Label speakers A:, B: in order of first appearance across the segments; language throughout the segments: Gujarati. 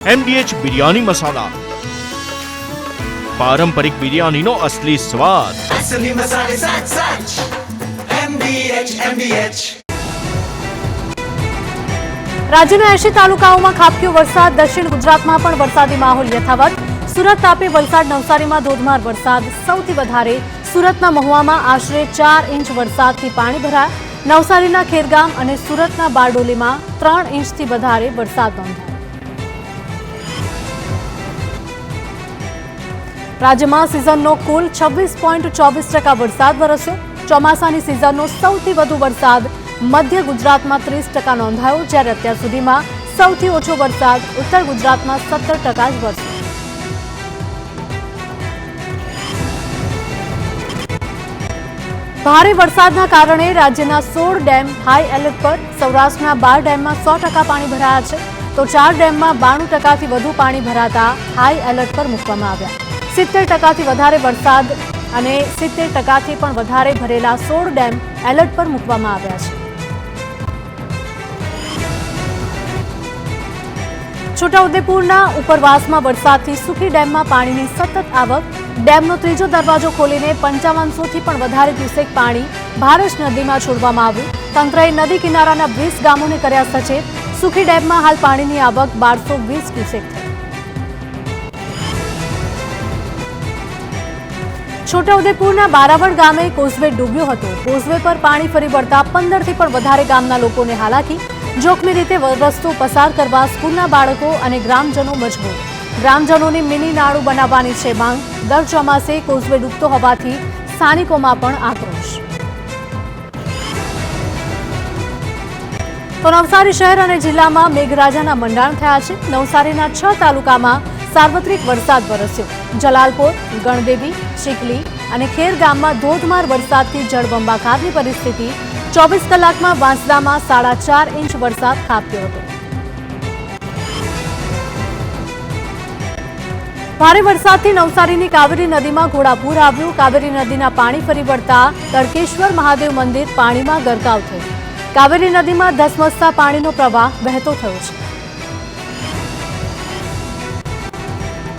A: MDH બિરયાની મસાલા, પારંપરિક બિરયાનીનો અસલી સ્વાદ.
B: असली मसाले साच साच MDH
C: રાજ્યના 80 તાલુકાઓમાં ખાબક્યો વરસાદ. દક્ષિણ ગુજરાતમાં પણ વરસાદી માહોલ યથાવત. સુરત, તાપી, વલસાડ, નવસારીમાં ધોધમાર વરસાદ. સૌથી વધારે સુરતના મહુવામાં આશરે 4 ઇંચ વરસાદથી પાણી ભરાયા. નવસારીના ખેરગામ અને સુરતના બારડોલીમાં 3 ઇંચથી વધારે વરસાદ નોંધાયો. રાજ્યમાં સિઝનનો કુલ 26.24% વરસાદ વરસ્યો. ચોમાસાની સિઝનનો સૌથી વધુ વરસાદ મધ્ય ગુજરાતમાં 30% નોંધાયો, જ્યારે અત્યાર સુધીમાં સૌથી ઓછો વરસાદ ઉત્તર ગુજરાતમાં 17% જ વરસ્યો. ભારે વરસાદના કારણે રાજ્યના 16 ડેમ હાઈ એલર્ટ પર. સૌરાષ્ટ્રના 12 ડેમમાં 100% પાણી ભરાયા છે, તો 4 ડેમમાં 92%થી વધુ પાણી ભરાતા હાઈ એલર્ટ પર મૂકવામાં આવ્યા. 70%થી વધારે વરસાદ અને 70%થી પણ વધારે ભરેલા 16 ડેમ એલર્ટ પર મૂકવામાં આવ્યા છે. છોટાઉદેપુરના ઉપરવાસમાં વરસાદથી સુખી ડેમમાં પાણીની સતત આવક. ડેમનો ત્રીજો દરવાજો ખોલીને 5500થી પણ વધારે ક્યુસેક પાણી ભારજ નદીમાં છોડવામાં આવ્યું. તંત્રએ નદી કિનારાના 20 ગામોને કર્યા સચેત. સુખી ડેમમાં હાલ પાણીની આવક 1220 ક્યુસેક થઈ. છોટાઉદેપુરના બારાવળ ગામે કોઝવે ડૂબ્યો હતો. કોઝવે પર પાણી ફરી વળતા 15થી પણ વધારે ગામના લોકોને હાલાકી. જોખમી રીતે રસ્તો પસાર કરવા સ્કૂલના બાળકો અને ગ્રામજનો મજબૂર. ગ્રામજનોની મિની નાળું બનાવવાની છે માંગ. દર ચોમાસે કોઝવે ડૂબતો હોવાથી સ્થાનિકોમાં પણ આક્રોશ. તો નવસારી શહેર અને જિલ્લામાં મેઘરાજાના મંડાણ થયા છે. નવસારીના 6 તાલુકામાં સાર્વત્રિક વરસાદ વરસ્યો. જલાલપોર, ગણદેવી, ચીખલી અને ખેર ગામમાં ધોધમાર વરસાદથી જળબંબાકારની પરિસ્થિતિ. 24 કલાકમાં વાંસદામાં 4.5 ઇંચ વરસાદ ખાબક્યો હતો. ભારે વરસાદથી નવસારીની કાવેરી નદીમાં ઘોડાપૂર આવ્યું. કાવેરી નદીના પાણી ફરી વળતા તડકેશ્વર મહાદેવ મંદિર પાણીમાં ગરકાવ થયું. કાવેરી નદીમાં ધસમસતા પાણીનો પ્રવાહ વહેતો થયો છે.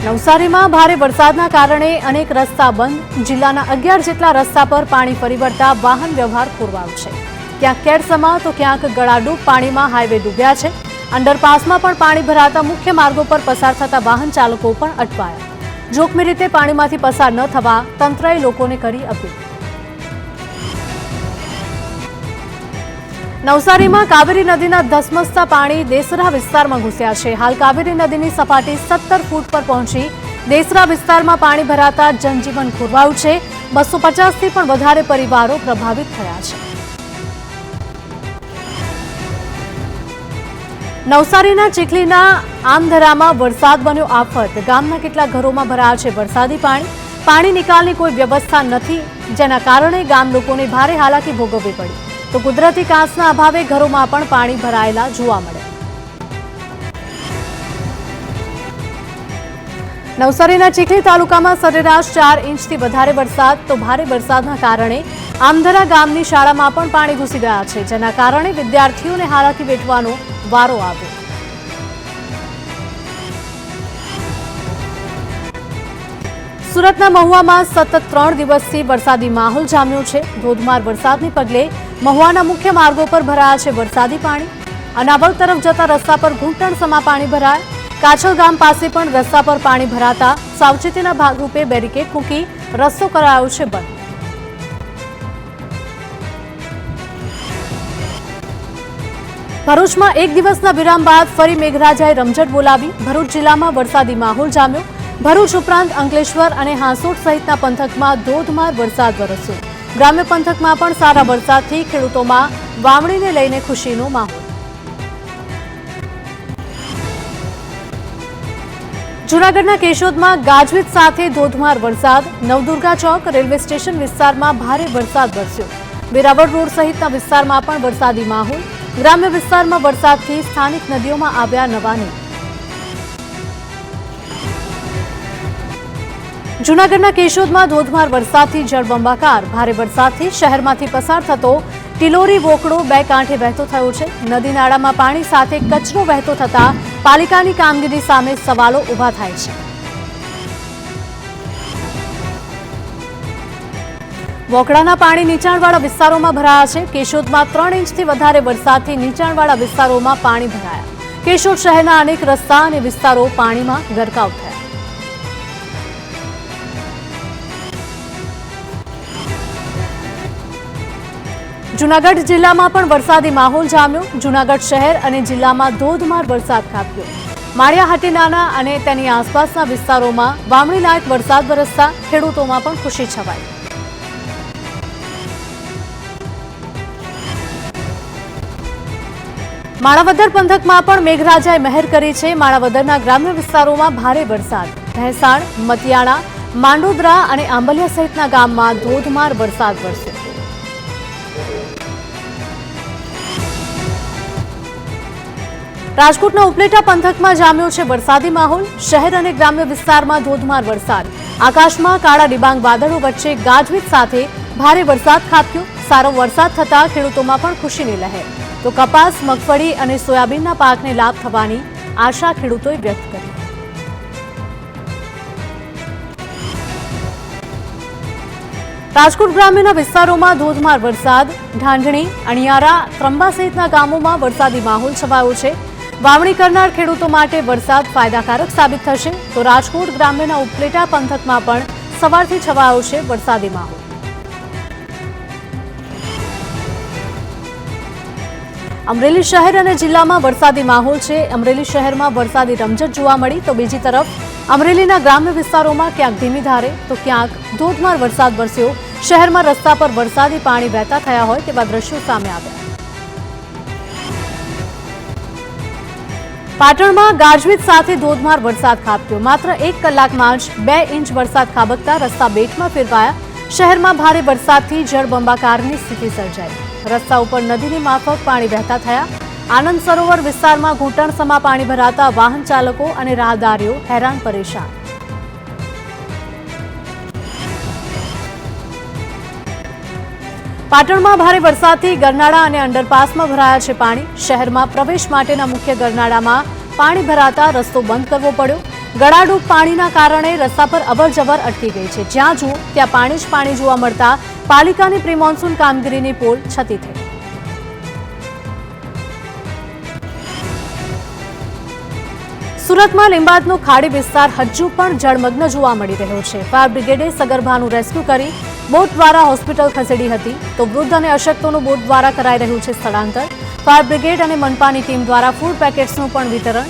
C: નવસારીમાં ભારે વરસાદના કારણે અનેક રસ્તા બંધ. જિલ્લાના 11 જેટલા રસ્તા પર પાણી ફરી વળતા વાહન વ્યવહાર ખોરવાયો છે. ક્યાંક કેડસમા તો ક્યાંક ગળાડૂબ પાણીમાં હાઈવે ડૂબ્યા છે. અંડરપાસમાં પણ પાણી ભરાતા મુખ્ય માર્ગો પર પસાર થતા વાહન ચાલકો પણ અટવાયા. જોખમી રીતે પાણીમાંથી પસાર ન થવા તંત્રએ લોકોને કરી અપીલ. નવસારીમાં કાવેરી નદીના ધસમસતા પાણી દેસરા વિસ્તારમાં ઘૂસ્યા છે. હાલ કાવેરી નદીની સપાટી 17 ફૂટ પર પહોંચી દેસરા વિસ્તારમાં પાણી ભરાતા જનજીવન ખોરવાયું છે. 250થી પણ વધારે પરિવારો પ્રભાવિત થયા છે. નવસારીના ચીખલીના આમધરામાં વરસાદ બન્યો આફત. ગામના કેટલાક ઘરોમાં ભરાયા છે વરસાદી પાણી. પાણી નિકાલની કોઈ વ્યવસ્થા નથી, જેના કારણે ગામ લોકોને ભારે હાલાકી ભોગવવી પડી. તો કુદરતી કાંસના અભાવે ઘરોમાં પણ પાણી ભરાયેલા જોવા મળે. નવસારીના ચીખલી તાલુકામાં સરેરાશ 4 ઇંચથી વધારે વરસાદ. તો ભારે વરસાદના કારણે આમધરા ગામની શાળામાં પણ પાણી ઘૂસી ગયા છે, જેના કારણે વિદ્યાર્થીઓને હાલાકી વેઠવાનો વારો આવ્યો. સુરતના મહુવામાં સતત 3 દિવસથી વરસાદી માહોલ જામ્યો છે. ધોધમાર વરસાદને પગલે મહુવાના મુખ્ય માર્ગો પર ભરાયા છે વરસાદી પાણી. અનાવલ તરફ જતા રસ્તા પર ઘૂંટણસમા પાણી ભરાયા. કાછલ ગામ પાસે પણ રસ્તા પર પાણી ભરાતા સાવચેતીના ભાગરૂપે બેરિકેડ મૂકી રસ્તો કરાયો છે બંધ. ભરૂચમાં 1 દિવસના વિરામ બાદ ફરી મેઘરાજાએ રમઝટ બોલાવી. ભરૂચ જિલ્લામાં વરસાદી માહોલ જામ્યો. ભરૂચ ઉપરાંત અંકલેશ્વર અને હાંસોટ સહિતના પંથકમાં ધોધમાર વરસાદ વરસ્યો. ગ્રામ્ય પંથકમાં પણ સારા વરસાદથી ખેડૂતોમાં વાવણીને લઈને ખુશીનો માહોલ. જૂનાગઢના કેશોદમાં ગાજવીજ સાથે ધોધમાર વરસાદ. નવદુર્ગા ચોક રેલવે સ્ટેશન વિસ્તારમાં ભારે વરસાદ વરસ્યો. વેરાવળ રોડ સહિતના વિસ્તારમાં પણ વરસાદી માહોલ. ગ્રામ્ય વિસ્તારમાં વરસાદથી સ્થાનિક નદીઓમાં આવ્યા નવા નીર. જૂનાગઢના કેશોદમાં ધોધમાર વરસાદથી જળબંબાકાર. ભારે વરસાદથી શહેરમાંથી પસાર થતો ટિલોરી વોકડો બે કાંઠે વહેતો થયો છે. નદી નાળામાં પાણી સાથે કચરો વહેતો થતા પાલિકાની કામગીરી સામે સવાલો ઊભા થાય છે. વોકળાના પાણી નીચાણવાળા વિસ્તારોમાં ભરાયા છે. કેશોદમાં 3 ઇંચથી વધારે વરસાદથી નીચાણવાળા વિસ્તારોમાં પાણી ભરાયા. કેશોદ શહેરના અનેક રસ્તા અને વિસ્તારો પાણીમાં ગરકાવ થયા. જૂનાગઢ જિલ્લામાં પણ વરસાદી માહોલ જામ્યો. જૂનાગઢ શહેર અને જિલ્લામાં ધોધમાર વરસાદ ખાબક્યો. માળિયા હાટીનાના અને તેની આસપાસના વિસ્તારોમાં વાવણી લાયક વરસાદ વરસતા ખેડૂતોમાં પણ ખુશી છવાઈ. માણાવદર પંથકમાં પણ મેઘરાજાએ મહેર કરી છે. માણાવદરના ગ્રામ્ય વિસ્તારોમાં ભારે વરસાદ. ભેંસાણ, મતિયાણા, માંડોદરા અને આંબલિયા સહિતના ગામમાં ધોધમાર વરસાદ વરસ્યો. રાજકોટના ઉપલેટા પંથકમાં જામ્યો છે વરસાદી માહોલ. શહેર અને ગ્રામ્ય વિસ્તારમાં ધોધમાર વરસાદ. આકાશમાં કાળા ડિબાંગ વાદળો વચ્ચે ગાજવીજ સાથે ભારે વરસાદ ખાબક્યો. સારો વરસાદ થતા ખેડૂતોમાં પણ ખુશીની લહેર. તો કપાસ, મગફળી અને સોયાબીનના પાકને લાભ થવાની આશા ખેડૂતોએ વ્યક્ત કરી. રાજકોટ ગ્રામ્યના વિસ્તારોમાં ધોધમાર વરસાદ. ઢાંઢણી, અણિયારા, ત્રંબા સહિતના ગામોમાં વરસાદી માહોલ છવાયો છે. વાવણી કરનાર ખેડૂતો માટે વરસાદ ફાયદાકારક સાબિત થશે. તો રાજકોટ ગ્રામ્યના ઉપલેટા પંથકમાં પણ સવારથી છવાયો છે વરસાદી માહોલ. અમરેલી શહેર અને જિલ્લામાં વરસાદી માહોલ છે. અમરેલી શહેરમાં વરસાદી રમઝટ જોવા મળી. તો બીજી તરફ અમરેલીના ગ્રામ્ય વિસ્તારોમાં ક્યાંક ધીમી ધારે તો ક્યાંક ધોધમાર વરસાદ વરસ્યો. શહેરમાં રસ્તા પર વરસાદી પાણી વહેતા થયા હોય તેવા દ્રશ્યો સામે આવ્યા. પાટણમાં ગાજવીજ સાથે ધોધમાર વરસાદ ખાબક્યો. માત્ર 1 કલાકમાં જ 2 ઇંચ વરસાદ ખાબકતા રસ્તા બેટમાં ફેરવાયા. શહેરમાં ભારે વરસાદથી જળબંબાકારની સ્થિતિ સર્જાઈ. રસ્તા ઉપર નદીની માફક પાણી વહેતા થયા. આનંદ સરોવર વિસ્તારમાં ઘૂંટણસમા પાણી ભરાતા વાહન ચાલકો અને રાહદારીઓ હેરાન પરેશાન. પાટણમાં ભારે વરસાદથી ગરનાળા અને અંડરપાસમાં ભરાયા છે પાણી. શહેરમાં પ્રવેશ માટેના મુખ્ય ગરનાળામાં પાણી ભરાતા રસ્તો બંધ કરવો પડ્યો. ગળાડૂબ પાણીના કારણે રસ્તા પર અવરજવર અટકી ગઈ છે. જ્યાં જુઓ ત્યાં પાણી જ પાણી જોવા મળતા પાલિકાની પ્રી મોન્સૂન કામગીરીની પોલ છતી થઈ. સુરતમાં લીંબાદનો ખાડી વિસ્તાર હજુ પણ જળમગ્ન જોવા મળી રહ્યો છે. ફાયર બ્રિગેડે સગર્ભાનું રેસ્ક્યુ કરી બોટ દ્વારા હોસ્પિટલ ખસેડી હતી. તો વૃદ્ધ અને અશક્તોનું બોટ દ્વારા કરાઈ રહ્યું છે સ્થળાંતર. ફાયર બ્રિગેડ અને મનપાની ટીમ દ્વારા ફૂડ પેકેટ્સનું પણ વિતરણ.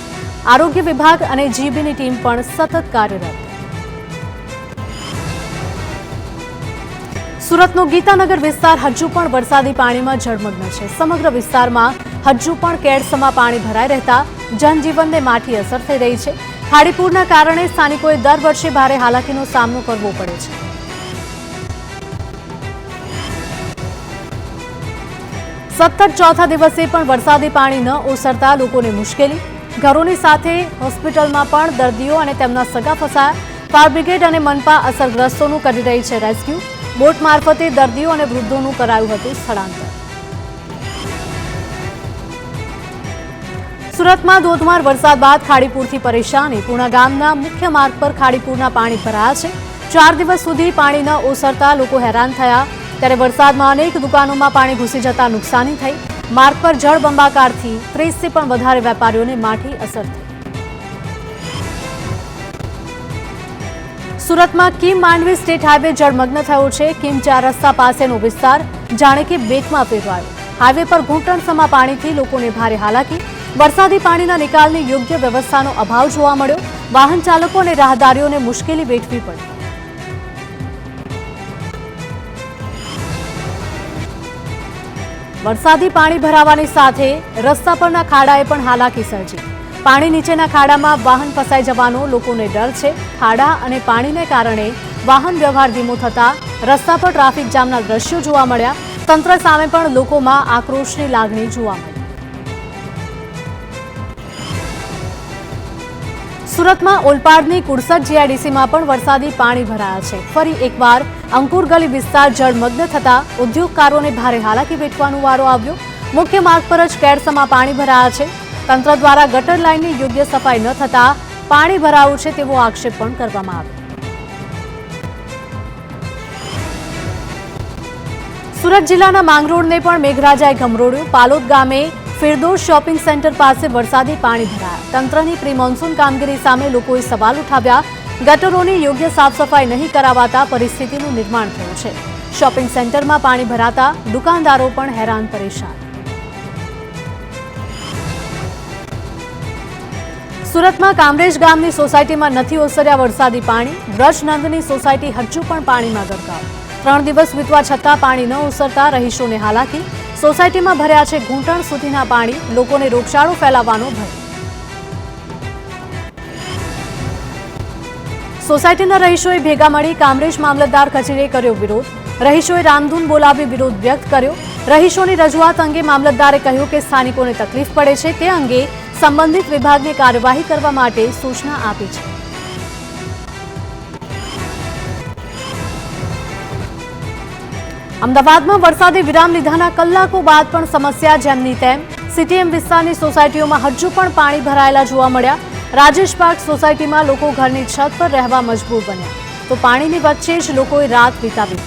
C: આરોગ્ય વિભાગ અને જીબીની ટીમ પણ સતત કાર્યરત. સુરતનો ગીતાનગર વિસ્તાર હજુ પણ વરસાદી પાણીમાં જળમગ્ન છે. સમગ્ર વિસ્તારમાં હજુ પણ કેડસમાં પાણી ભરાઈ રહેતા જનજીવનને માઠી અસર થઈ રહી છે. ખાડીપૂરના કારણે સ્થાનિકોએ દર વર્ષે ભારે હાલાકીનો સામનો કરવો પડે છે. સતત ચોથા દિવસે પણ વરસાદી પાણી ન ઓસરતા લોકોને મુશ્કેલી. ઘરોની સાથે હોસ્પિટલમાં પણ દર્દીઓ અને તેમના સગા ફસાયા. ફાયર બ્રિગેડ અને મનપા અસરગ્રસ્તોનું કરી રહી છે રેસ્ક્યુ. બોટ મારફતે દર્દીઓ અને વૃદ્ધોનું કરાયું હતું સ્થળાંતર. સુરતમાં ધોધમાર વરસાદ બાદ ખાડીપુરથી પરેશાની. પૂર્ણા ગામના મુખ્ય માર્ગ પર ખાડીપુરના પાણી ભરાયા છે. 4 દિવસ સુધી પાણી ન ઓસરતા લોકો હેરાન થયા. ત્યારે વરસાદમાં અનેક દુકાનોમાં પાણી ઘૂસી જતા નુકસાની થઈ. માર્ગ પર જળબંબાકારથી 30થી પણ વધારે વેપારીઓને માઠી અસર થઈ. સુરતમાં કીમ માંડવી સ્ટેટ હાઈવે જળમગ્ન થયો છે. કીમ 4 રસ્તા પાસેનો વિસ્તાર જાણે કે બેટમાં ફેરવાયો. હાઈવે પર ઘૂંટણસમા પાણીથી લોકોને ભારે હાલાકી. વરસાદી પાણીના નિકાલની યોગ્ય વ્યવસ્થાનો અભાવ જોવા મળ્યો. વાહન ચાલકો અને રાહદારીઓને મુશ્કેલી વેઠવી પડી. વરસાદી પાણી ભરાવાની સાથે રસ્તા પરના ખાડાએ પણ હાલાકી સર્જી. પાણી નીચેના ખાડામાં વાહન ફસાઈ જવાનો લોકોને ડર છે. ખાડા અને પાણીને કારણે વાહન વ્યવહાર ધીમો થતા રસ્તા પર ટ્રાફિક જામના દ્રશ્યો જોવા મળ્યા. તંત્ર સામે પણ લોકોમાં આક્રોશની લાગણી જોવા મળી. સુરતમાં ઓલપાડની 61 જીઆઈડીસીમાં પણ વરસાદી પાણી ભરાયા છે. ફરી એકવાર અંકુર ગલી વિસ્તાર જળમગ્ન થતા ઉદ્યોગકારોને ભારે હાલાકી વેઠવાનો વારો આવ્યો. મુખ્ય માર્ગ પર જ કેડસમાં પાણી ભરાયા છે. તંત્ર દ્વારા ગટર લાઇનની યોગ્ય સફાઈ ન થતા પાણી ભરાયું છે તેવો આક્ષેપ પણ કરવામાં આવ્યો. સુરત જિલ્લાના માંગરોળને પણ મેઘરાજાએ ગમરોળ્યું. પાલોદ ગામે ફિરદોસ શોપિંગ સેન્ટર પાસે વરસાદી પાણી ભરાયા. તંત્રની પ્રી મોન્સૂન કામગીરી સામે લોકોએ સવાલ ઉઠાવ્યા. ગટરોની યોગ્ય સાફ સફાઈ નહીં કરાવાતા પરિસ્થિતિનું નિર્માણ થયું છે. શોપિંગ સેન્ટરમાં પાણી ભરાતા દુકાનદારો પણ હેરાન પરેશાન. સુરતમાં કામરેજ ગામની સોસાયટીમાં નથી ઓસર્યા વરસાદી પાણી. બ્રજનંદની સોસાયટી હજુ પણ પાણીમાં ગરકાવ. 3 દિવસ વીતવા છતાં પાણી ન ઓસરતા રહીશોને હાલાકી. સોસાયટીમાં ભર્યા છે ઘૂંટણ સુધીના પાણી. લોકોને રોગચાળો ફેલાવાનો ભય. સોસાયટીના રહીશોએ ભેગા મળી કામરેજ મામલતદાર કચેરીએ કર્યો વિરોધ. રહીશોએ રામધૂન બોલાવી વિરોધ વ્યક્ત કર્યો. રહીશોની રજૂઆત અંગે મામલતદારે કહ્યું કે સ્થાનિકોને તકલીફ પડે છે તે અંગે સંબંધિત વિભાગને કાર્યવાહી કરવા માટે સૂચના આપી છે. અમદાવાદમાં વરસાદે વિરામ લીધાના કલાકો બાદ પણ સમસ્યા જેમની તેમ. સીટીએમ વિસ્તારની સોસાયટીઓમાં હજુ પણ પાણી ભરાયેલા જોવા મળ્યા. રાજેશ પાર્ક સોસાયટીમાં લોકો ઘરની છત પર રહેવા મજબૂર બન્યા તો પાણીની વચ્ચે જ લોકોએ રાત વિતાવી.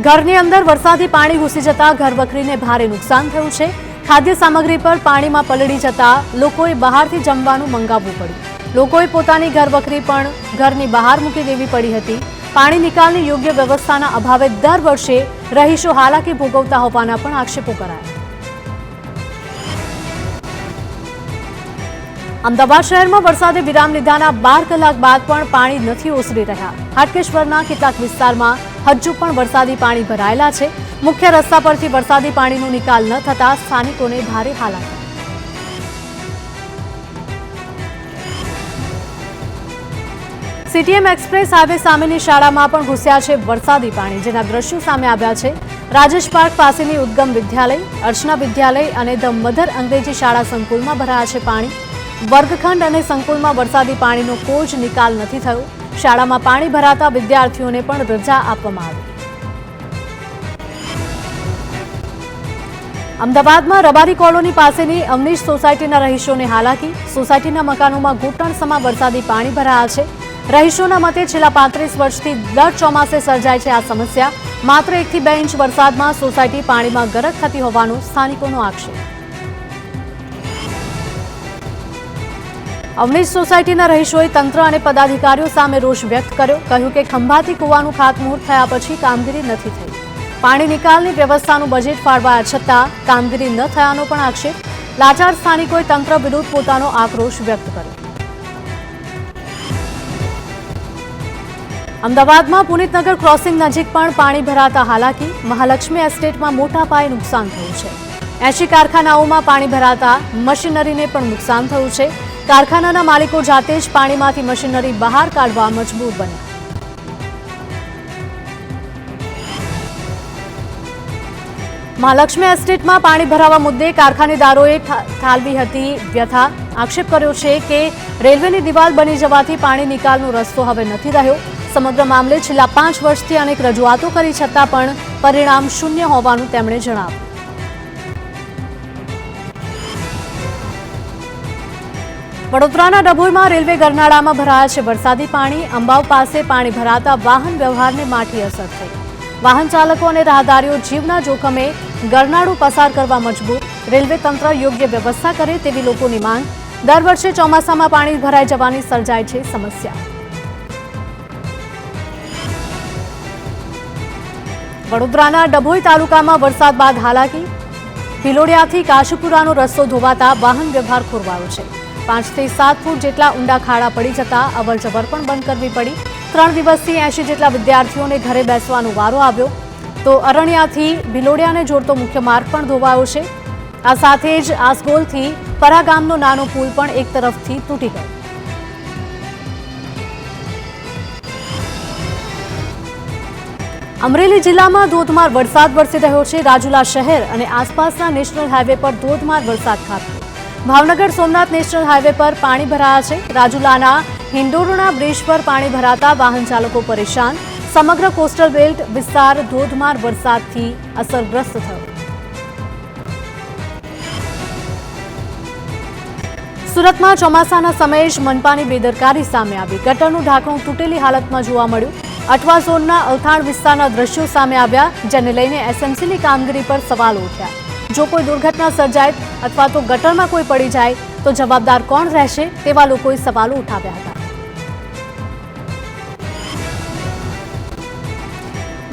C: ઘરની અંદર વરસાદી પાણી ઘૂસી જતા ઘરવખરીને ભારે નુકસાન થયું છે. ખાદ્ય સામગ્રી પર પાણીમાં પલળી જતા લોકોએ બહારથી જમવાનું મંગાવવું પડ્યું. લોકોએ પોતાની ઘરવખરી પણ ઘરની બહાર મૂકી દેવી પડી હતી. પાણી નિકાલની યોગ્ય વ્યવસ્થાના અભાવે દર વર્ષે રહીશો હાલાકી ભોગવતા હોવાના પણ આક્ષેપો કરાયા. અમદાવાદ શહેરમાં વરસાદે વિરામ લીધાના 12 કલાક બાદ પણ પાણી નથી ઓસરી રહ્યા. હાટકેશ્વરના કેટલાક વિસ્તારમાં હજુ પણ વરસાદી પાણી ભરાયેલા છે. મુખ્ય રસ્તા પરથી વરસાદી પાણીનો નિકાલ ન થતા સ્થાનિકોને ભારે હાલાકી. સીટીએમ એક્સપ્રેસ હાઈવે સામેની શાળામાં પણ ઘૂસ્યા છે વરસાદી પાણી, જેના દ્રશ્યો સામે આવ્યા છે. રાજેશ પાર્ક પાસેની ઉદ્ગમ વિદ્યાલય, અર્ચના વિદ્યાલય અને ધ મધર અંગ્રેજી શાળા સંકુલમાં ભરાયા છે પાણી. વર્ગખંડ અને સંકુલમાં વરસાદી પાણીનો કોઈ જ નિકાલ નથી થયો. શાળામાં પાણી ભરાતા વિદ્યાર્થીઓને પણ રજા આપવામાં આવી. અમદાવાદમાં રબારી કોલોની પાસેની અમનીશ સોસાયટીના રહીશોને હાલાકી. સોસાયટીના મકાનોમાં ઘૂંટણસમાં વરસાદી પાણી ભરાયા છે. રહીશોના મતે છેલ્લા 35 વર્ષથી દર ચોમાસે સર્જાય છે આ સમસ્યા. માત્ર 1 થી 2 ઇંચ વરસાદમાં સોસાયટી પાણીમાં ગરક થતી હોવાનો સ્થાનિકોનો આક્ષેપ. અમનીશ સોસાયટીના રહીશોએ તંત્ર અને પદાધિકારીઓ સામે રોષ વ્યક્ત કર્યો. કહ્યું કે ખંભાતી કૂવાનું ખાતમુહૂર્ત થયા પછી કામગીરી નથી થઈ. પાણી નિકાલની વ્યવસ્થાનું બજેટ ફાળવાયા છતાં કામગીરી ન થયાનો પણ આક્ષેપ. લાચાર સ્થાનિકોએ તંત્ર વિરુદ્ધ પોતાનો આક્રોશ વ્યક્ત કર્યો. અમદાવાદમાં પુનિતનગર ક્રોસિંગ નજીક પણ પાણી ભરાતા હાલાકી. મહાલક્ષ્મી એસ્ટેટમાં મોટા પાયે નુકસાન થયું છે. 80 કારખાનાઓમાં પાણી ભરાતા મશીનરીને પણ નુકસાન થયું છે. કારખાનાના માલિકો જાતે જ પાણીમાંથી મશીનરી બહાર કાઢવા મજબૂર બન્યા. મહાલક્ષ્મી એસ્ટેટમાં પાણી ભરાવા મુદ્દે કારખાનેદારોએ ઠાલવી હતી વ્યથા. આક્ષેપ કર્યો છે કે રેલવેની દિવાલ બની જવાથી પાણી નિકાલનો રસ્તો હવે નથી રહ્યો. સમગ્ર મામલે છેલ્લા 5 વર્ષથી અનેક રજૂઆતો કરી છતાં પણ પરિણામ શૂન્ય હોવાનું તેમણે જણાવ્યું. વડોદરાના ડભોઈમાં રેલવે ગરનાળામાં ભરાયા છે વરસાદી પાણી. અંબાવ પાસે પાણી ભરાતા વાહન વ્યવહારને માઠી અસર થઈ. વાહન ચાલકો અને રાહદારીઓ જીવના જોખમે ગરનાળું પસાર કરવા મજબૂર. રેલવે તંત્ર યોગ્ય વ્યવસ્થા કરે તેવી લોકોની માંગ. દર વર્ષે ચોમાસામાં પાણી ભરાઈ જવાની સર્જાય છે સમસ્યા. વડોદરાના ડભોઈ તાલુકામાં વરસાદ બાદ હાલાકી. ભિલોડિયાથી કાશીપુરાનો રસ્તો ધોવાતા વાહન વ્યવહાર ખોરવાયો છે. 5 થી 7 ફૂટ જેટલા ઊંડા ખાડા પડી જતા અવરજવર પણ બંધ કરવી પડી. 3 દિવસથી 80 જેટલા વિદ્યાર્થીઓને ઘરે બેસવાનો વારો આવ્યો. તો અરણ્યાથી ભિલોડિયાને જોડતો મુખ્ય માર્ગ પણ ધોવાયો છે. આ સાથે જ આસગોલથી પરા ગામનો નાનો પુલ પણ એક તરફથી તૂટી ગયો. અમરેલી જિલ્લામાં ધોધમાર વરસાદ વરસી રહ્યો છે. રાજુલા શહેર અને આસપાસના નેશનલ હાઈવે પર ધોધમાર વરસાદ ખાબક્યો. ભાવનગર સોમનાથ નેશનલ હાઈવે પર પાણી ભરાયા છે. રાજુલાના હિંડોરણા બ્રિજ પર પાણી ભરાતા વાહન ચાલકો પરેશાન. સમગ્ર કોસ્ટલ બેલ્ટ વિસ્તાર ધોધમાર વરસાદથી અસરગ્રસ્ત થયો. સુરતમાં ચોમાસાના સમયે જ મનપાની બેદરકારી સામે આવી. ગટરનું ઢાંકણું તૂટેલી હાલતમાં જોવા મળ્યું. અઠવા ઝોનના અલથાણ વિસ્તારના દ્રશ્યો સામે આવ્યા, જેને લઈને એસએમસીની કામગીરી પર સવાલો ઉઠ્યા. જો કોઈ દુર્ઘટના સર્જાય અથવા તો ગટરમાં કોઈ પડી જાય તો જવાબદાર કોણ રહેશે, તેવા લોકોએ સવાલો ઉઠાવ્યા હતા.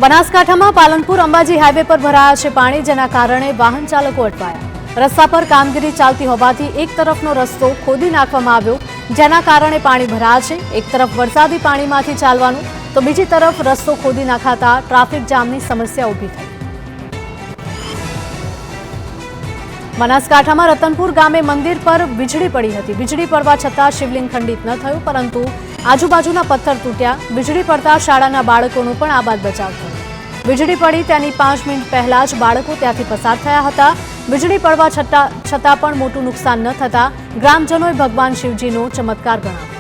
C: બનાસકાંઠામાં પાલનપુર અંબાજી હાઈવે પર ભરાયા છે પાણી, જેના કારણે વાહન ચાલકો અટવાયા. રસ્તા પર કામગીરી ચાલતી હોવાથી એક તરફનો રસ્તો ખોદી નાખવામાં આવ્યો, જેના કારણે પાણી ભરાયા છે. એક તરફ વરસાદી પાણીમાંથી ચાલવાનું તો બીજી તરફ રસ્તો ખોદી નાખાતા ટ્રાફિક જામની સમસ્યા ઊભી થઈ. બનાસકાંઠામાં રતનપુર ગામે મંદિર પર વીજળી પડી હતી. વીજળી પડવા છતાં શિવલિંગ ખંડિત ન થયું, પરંતુ આજુબાજુના પથ્થર તૂટ્યા. વીજળી પડતા શાળાના બાળકોનો પણ આબાદ બચાવ થયો. વીજળી પડી તેની 5 મિનિટ પહેલા જ બાળકો ત્યાંથી પસાર થયા હતા. વીજળી પડવા છતાં પણ મોટું નુકસાન ન થતા ગ્રામજનોએ ભગવાન શિવજીનો ચમત્કાર ગણાવ્યો.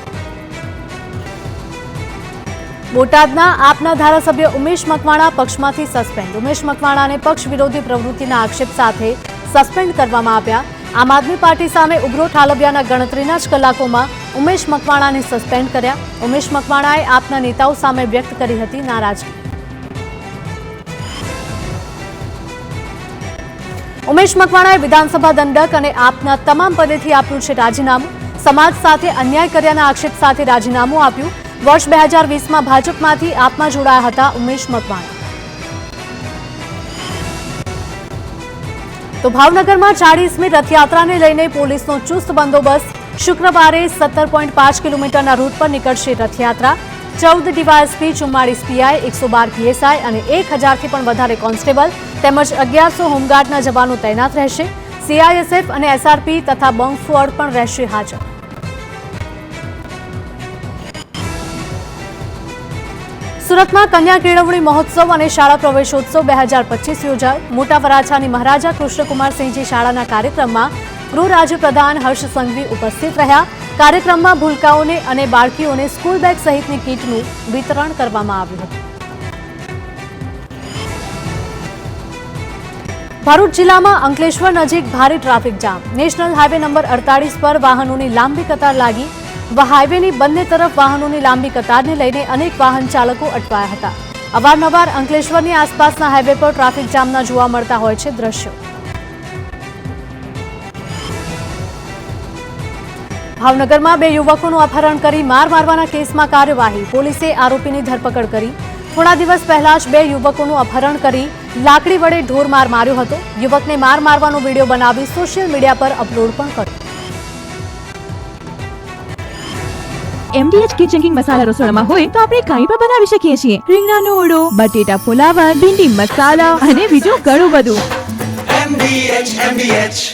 C: બોટાદના આપના ધારાસભ્ય ઉમેશ મકવાણા પક્ષમાંથી સસ્પેન્ડ. ઉમેશ મકવાણાને પક્ષ વિરોધી પ્રવૃત્તિના આક્ષેપ સાથે સસ્પેન્ડ કરવામાં આવ્યા. આમ આદમી પાર્ટી સામે ઉગ્રો ઠાલવ્યાના ગણતરીના જ કલાકોમાં ઉમેશ મકવાણાને સસ્પેન્ડ કર્યા. ઉમેશ મકવાણાએ આપના નેતાઓ સામે વ્યક્ત કરી હતી નારાજગી. ઉમેશ મકવાણાએ વિધાનસભા દંડક અને આપના તમામ પદેથી આપ્યું છે રાજીનામું. સમાજ સાથે અન્યાય કર્યાના આક્ષેપ સાથે રાજીનામું આપ્યું. વર્ષ 2020માં ભાજપમાંથી આપમાં જોડાયા હતા ઉમેશ મકવાણા. તો ભાવનગરમાં 40મી રથયાત્રાને લઈને પોલીસનો ચુસ્ત બંદોબસ્ત. શુક્રવારે 17.5 કિલોમીટરના રૂટ પર નીકળશે રથયાત્રા. 14 ડીવાયએસપી, 44 પીઆઈ, 112 પીએસઆઈ અને 1000થી પણ વધારે કોન્સ્ટેબલ તેમજ 1100 હોમગાર્ડના જવાનો તૈનાત રહેશે. સીઆઈએસએફ અને એસઆરપી તથા બોમ્બ સ્ક્વોડ પણ રહેશે હાજર. સુરતમાં કન્યા કેળવણી મહોત્સવ અને શાળા પ્રવેશોત્સવ 2025 યોજાયો. મોટા વરાછાની મહારાજા કૃષ્ણકુમારસિંહજી શાળાના કાર્યક્રમમાં ગૃહ રાજ્યપ્રધાન હર્ષ સંઘવી ઉપસ્થિત રહ્યા. કાર્યક્રમમાં ભૂલકાઓને અને બાળકીઓને સ્કૂલ બેગ સહિતની કીટનું વિતરણ કરવામાં આવ્યું હતું. ભરૂચ જિલ્લામાં અંકલેશ્વર નજીક ભારે traffic jam. National highway number 48 પર વાહનોની લાંબી કતાર લાગી. હાઈવેની બંને તરફ વાહનોની લાંબી કતારને લઈને અનેક વાહન ચાલકો અટવાયા હતા. અવારનવાર અંકલેશ્વરની આસપાસના હાઈવે પર ટ્રાફિક જામના જોવા મળતા હોય છે દ્રશ્યો. ભાવનગરમાં 2 યુવકોનું અપહરણ કરી માર મારવાના કેસમાં કાર્યવાહી. પોલીસે આરોપીની ધરપકડ કરી. થોડા દિવસ પહેલા જ 2 યુવકોનું અપહરણ કરી લાકડી વડે ઢોરમાર માર્યો હતો. યુવકને માર મારવાનો વિડીયો બનાવી સોશિયલ મીડિયા પર અપલોડ પણ કર્યો.
D: MDH કિચન કિંગ મસાલા રસોડામાં હોય તો આપણે કાંઈ પણ બનાવી શકીએ છીએ. રીંગણાનો ઓળો, બટેટા ફુલાવર, ભીંડી મસાલા અને બીજું ઘણું બધું.
B: MDH